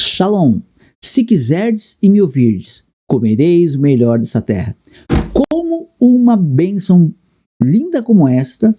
Shalom. Se quiserdes e me ouvirdes, comereis o melhor dessa terra. Como uma bênção linda como esta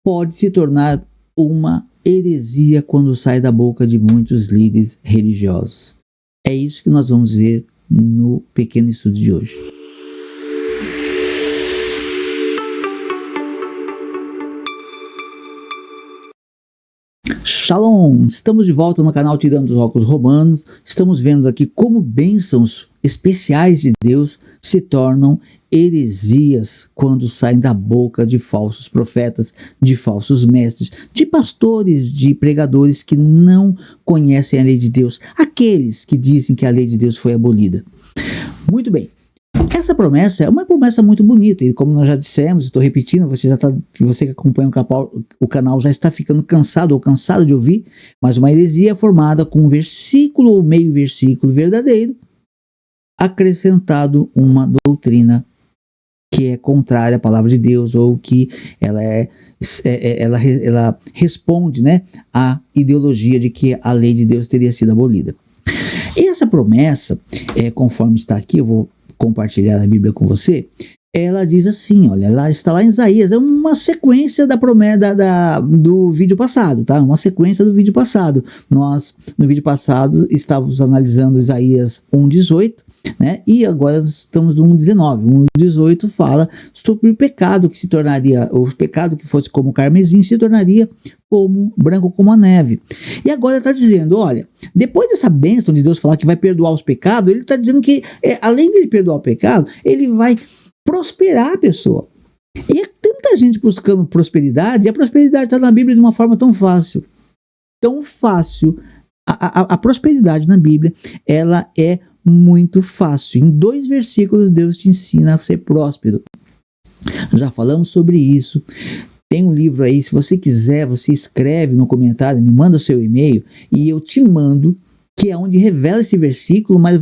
pode se tornar uma heresia quando sai da boca de muitos líderes religiosos? É isso que nós vamos ver no pequeno estudo de hoje. Shalom! Estamos de volta no canal Tirando os Óculos Romanos. Estamos vendo aqui como bênçãos especiais de Deus se tornam heresias quando saem da boca de falsos profetas, de falsos mestres, de pastores, de pregadores que não conhecem a lei de Deus, aqueles que dizem que a lei de Deus foi abolida. Muito bem. Essa promessa é uma promessa muito bonita, e como nós já dissemos, estou repetindo, você que acompanha o canal já está ficando cansado ou cansado de ouvir, mas uma heresia é formada com um versículo ou meio versículo verdadeiro, acrescentado uma doutrina que é contrária à palavra de Deus, ou que ela responde, né, à ideologia de que a lei de Deus teria sido abolida. E essa promessa, conforme está aqui, eu vou compartilhar a Bíblia com você, ela diz assim, olha, ela está lá em Isaías, é uma sequência da promessa do vídeo passado, tá? Uma sequência do vídeo passado. Nós, no vídeo passado, estávamos analisando Isaías 1:18, né? E agora estamos no 1:19. 1:18 fala sobre o pecado que se tornaria, o pecado que fosse como carmesim se tornaria como branco como a neve. E agora está dizendo, olha, depois dessa bênção de Deus falar que vai perdoar os pecados, ele está dizendo que, além de ele perdoar o pecado, ele vai prosperar a pessoa. E é tanta gente buscando prosperidade, e a prosperidade está na Bíblia de uma forma tão fácil. Tão fácil. A prosperidade na Bíblia, ela é muito fácil. Em 2 versículos, Deus te ensina a ser próspero. Já falamos sobre isso. Tem um livro aí, se você quiser, você escreve no comentário, me manda o seu e-mail e eu te mando, que é onde revela esse versículo, mas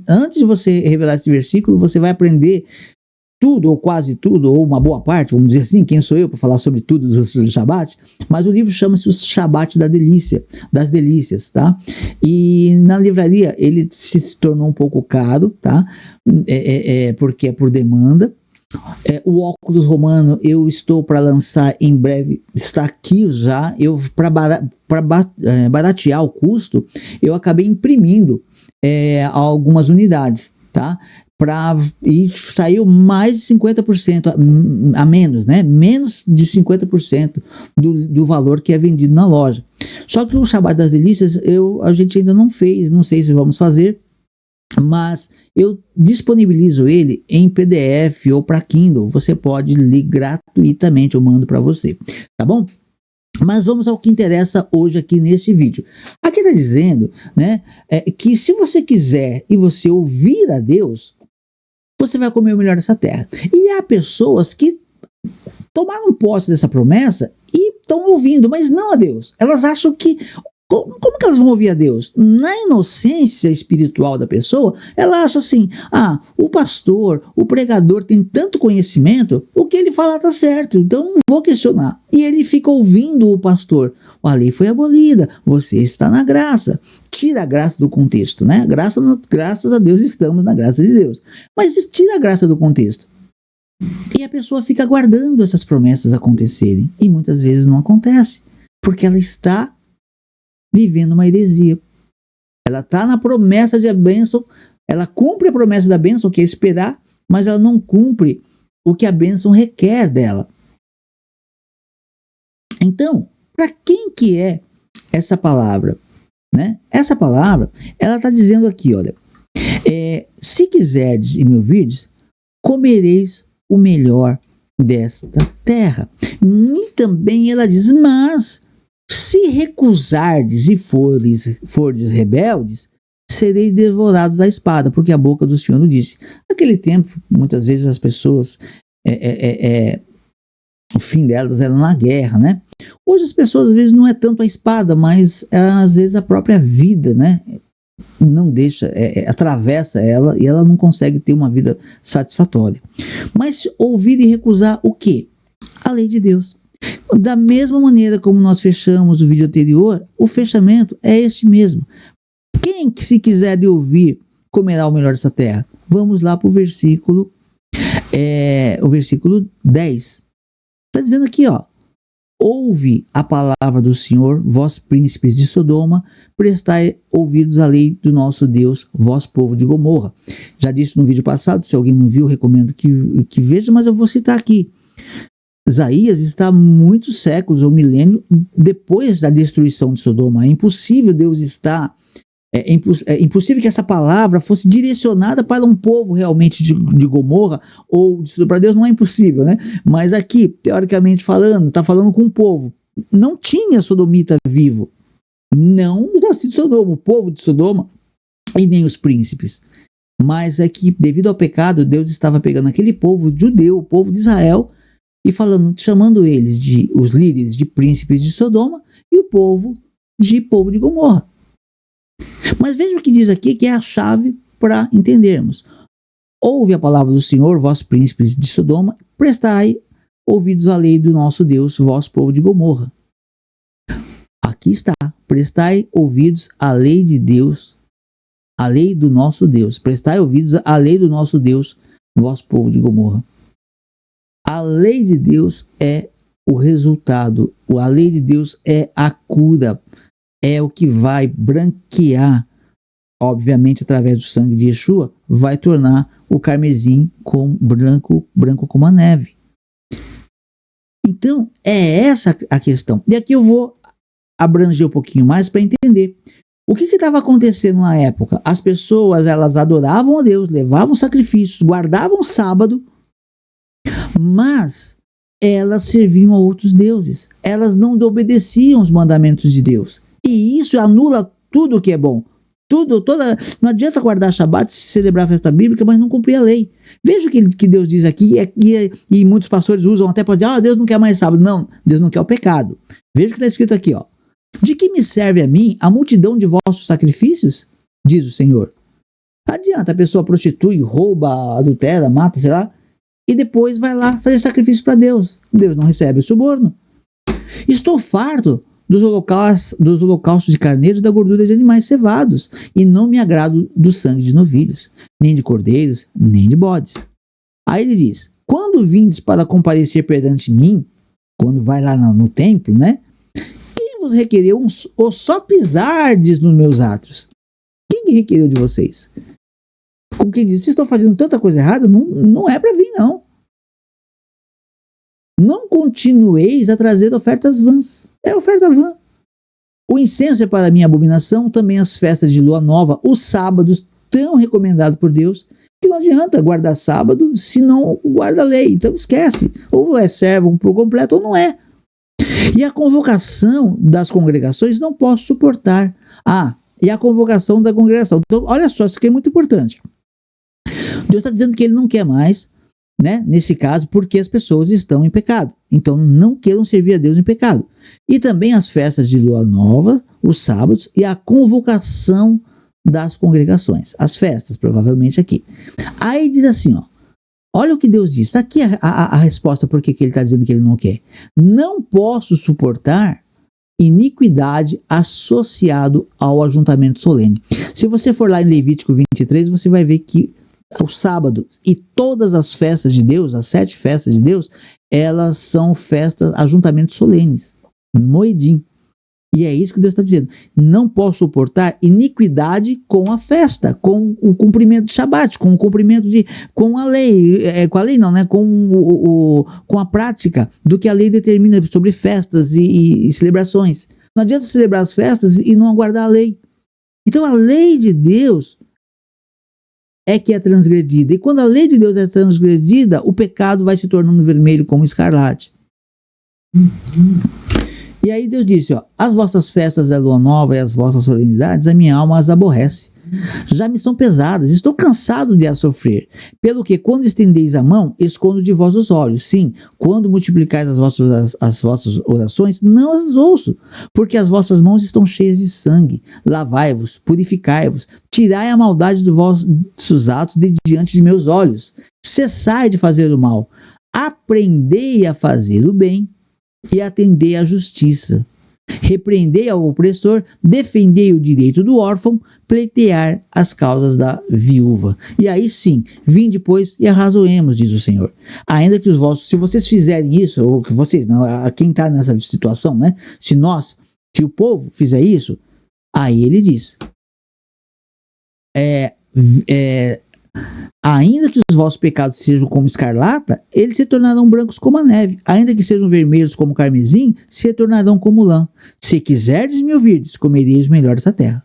antes de você revelar esse versículo, você vai aprender tudo, ou quase tudo, ou uma boa parte, vamos dizer assim, quem sou eu para falar sobre tudo do Shabat, mas o livro chama-se o Shabat das delícias, tá? E na livraria ele se tornou um pouco caro, tá? Porque é por demanda. O óculos romano eu estou para lançar em breve, está aqui já, para baratear o custo, eu acabei imprimindo algumas unidades, tá? E saiu mais de 50% a menos, né? Menos de 50% do valor que é vendido na loja. Só que o Shabat das Delícias a gente ainda não fez, não sei se vamos fazer, mas eu disponibilizo ele em PDF ou para Kindle. Você pode ler gratuitamente, eu mando para você, tá bom? Mas vamos ao que interessa hoje aqui nesse vídeo. Aqui está dizendo, né, que se você quiser e você ouvir a Deus, você vai comer o melhor dessa terra. E há pessoas que tomaram posse dessa promessa e estão ouvindo, mas não a Deus. Elas acham que... Como que elas vão ouvir a Deus? Na inocência espiritual da pessoa, ela acha assim, o pastor, o pregador tem tanto conhecimento, o que ele fala está certo, então não vou questionar. E ele fica ouvindo o pastor, a lei foi abolida, você está na graça. Tira a graça do contexto, né? Graças a Deus estamos na graça de Deus. Mas tira a graça do contexto. E a pessoa fica aguardando essas promessas acontecerem. E muitas vezes não acontece, porque ela está vivendo uma heresia. Ela está na promessa de bênção, ela cumpre a promessa da bênção, que é esperar, mas ela não cumpre o que a bênção requer dela. Então, para quem que é essa palavra? Né? Essa palavra, ela está dizendo aqui, olha, se quiserdes e me ouvirdes, comereis o melhor desta terra. E também ela diz, mas se recusardes e fordes rebeldes, sereis devorados da espada, porque a boca do Senhor não disse. Naquele tempo, muitas vezes as pessoas, o fim delas era na guerra, né? Hoje as pessoas, às vezes, não é tanto a espada, mas às vezes a própria vida, né? Não deixa, atravessa ela e ela não consegue ter uma vida satisfatória. Mas ouvir e recusar o quê? A lei de Deus. Da mesma maneira como nós fechamos o vídeo anterior, o fechamento é este mesmo. Quem Quem que se quiser ouvir, comerá o melhor dessa terra? Vamos lá para o versículo 10. Está dizendo aqui, ó. Ouve a palavra do Senhor, vós príncipes de Sodoma, prestai ouvidos à lei do nosso Deus, vós povo de Gomorra. Já disse no vídeo passado, se alguém não viu, recomendo que veja, mas eu vou citar aqui. Isaías está muitos séculos ou milênios depois da destruição de Sodoma. É impossível Deus estar... É impossível que essa palavra fosse direcionada para um povo realmente de Gomorra ou de Sodoma. Para Deus não é impossível, né? Mas aqui, teoricamente falando, está falando com um povo. Não tinha sodomita vivo. Não os nascidos de Sodoma, o povo de Sodoma e nem os príncipes. Mas é que, devido ao pecado, Deus estava pegando aquele povo judeu, o povo de Israel, e chamando eles os líderes de príncipes de Sodoma e o povo de Gomorra. Mas veja o que diz aqui, que é a chave para entendermos. Ouve a palavra do Senhor, vós príncipes de Sodoma, prestai ouvidos à lei do nosso Deus, vós povo de Gomorra. Aqui está, prestai ouvidos à lei de Deus, a lei do nosso Deus. Prestai ouvidos à lei do nosso Deus, vós povo de Gomorra. A lei de Deus é o resultado, a lei de Deus é a cura, é o que vai branquear, obviamente através do sangue de Yeshua, vai tornar o carmesim branco como a neve. Então, é essa a questão. E aqui eu vou abranger um pouquinho mais para entender. O que estava acontecendo na época? As pessoas, elas adoravam a Deus, levavam sacrifícios, guardavam o sábado, mas elas serviam a outros deuses. Elas não obedeciam os mandamentos de Deus. E isso anula tudo o que é bom. Não adianta guardar Shabat, celebrar a festa bíblica, mas não cumprir a lei. Veja o que Deus diz aqui, e muitos pastores usam até para dizer, Deus não quer mais sábado. Não, Deus não quer o pecado. Veja o que está escrito aqui, ó. De que me serve a mim a multidão de vossos sacrifícios? Diz o Senhor. Adianta, a pessoa prostitui, rouba, adultera, mata, sei lá, e depois vai lá fazer sacrifício para Deus. Deus não recebe o suborno. Estou farto dos holocaustos de carneiros e da gordura de animais cevados, e não me agrado do sangue de novilhos, nem de cordeiros, nem de bodes. Aí ele diz, quando vindes para comparecer perante mim, quando vai lá no templo, né? Quem vos requereu ou só pisardes nos meus atos? Quem requereu de vocês? Como quem diz, vocês estão fazendo tanta coisa errada, não é para vir, não. Não continueis a trazer ofertas vãs. É oferta vã. O incenso é para mim abominação, também as festas de lua nova, os sábados, tão recomendados por Deus, que não adianta guardar sábado se não guarda a lei. Então esquece. Ou é servo por completo ou não é. E a convocação das congregações não posso suportar. E a convocação da congregação. Então, olha só, isso aqui é muito importante. Deus está dizendo que ele não quer mais, né, nesse caso, porque as pessoas estão em pecado. Então não queiram servir a Deus em pecado. E também as festas de lua nova, os sábados e a convocação das congregações. As festas, provavelmente aqui. Aí diz assim, ó, olha o que Deus diz. Está aqui a resposta por que ele está dizendo que ele não quer. Não posso suportar iniquidade associado ao ajuntamento solene. Se você for lá em Levítico 23, você vai ver que os sábados e todas as festas de Deus, as 7 festas de Deus, elas são festas, ajuntamentos solenes, moedim. E é isso que Deus está dizendo. Não posso suportar iniquidade com a festa, com o cumprimento de Shabat, com o cumprimento com a lei, com a lei não, né? Com a prática do que a lei determina sobre festas e celebrações. Não adianta celebrar as festas e não aguardar a lei. Então a lei de Deus é que é transgredida. E quando a lei de Deus é transgredida, o pecado vai se tornando vermelho como escarlate. E aí Deus disse, ó, as vossas festas da lua nova e as vossas solenidades, a minha alma as aborrece. Já me são pesadas, estou cansado de as sofrer. Pelo que, quando estendeis a mão, escondo de vós os olhos. Sim, quando multiplicais as vossas orações, não as ouço, porque as vossas mãos estão cheias de sangue. Lavai-vos, purificai-vos, tirai a maldade dos vossos atos de diante de meus olhos. Cessai de fazer o mal, aprendei a fazer o bem e atendei à justiça. repreendei ao opressor, defendei o direito do órfão, pleitear as causas da viúva. E aí sim, vim depois e arrazoemos, diz o Senhor. Ainda que os vossos, se vocês fizerem isso, ou que vocês, não, quem está nessa situação, né? Se o povo fizer isso, aí ele diz, ainda que os vossos pecados sejam como escarlata, eles se tornarão brancos como a neve. Ainda que sejam vermelhos como carmesim, se tornarão como lã. Se quiserdes me ouvirdes, comereis o melhor dessa terra.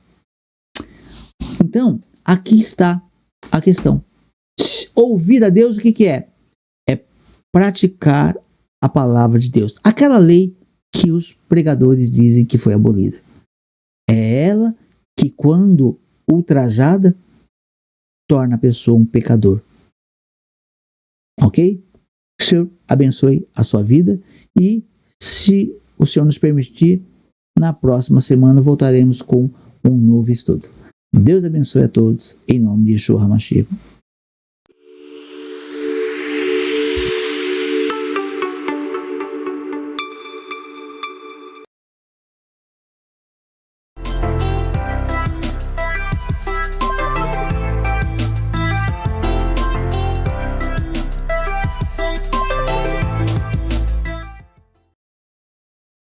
Então, aqui está a questão. Ouvir a Deus, o que é? É praticar a palavra de Deus. Aquela lei que os pregadores dizem que foi abolida. É ela que, quando ultrajada, torna a pessoa um pecador. Ok? Que o Senhor abençoe a sua vida e, se o Senhor nos permitir, na próxima semana voltaremos com um novo estudo. Deus abençoe a todos, em nome de Yeshua HaMashiach.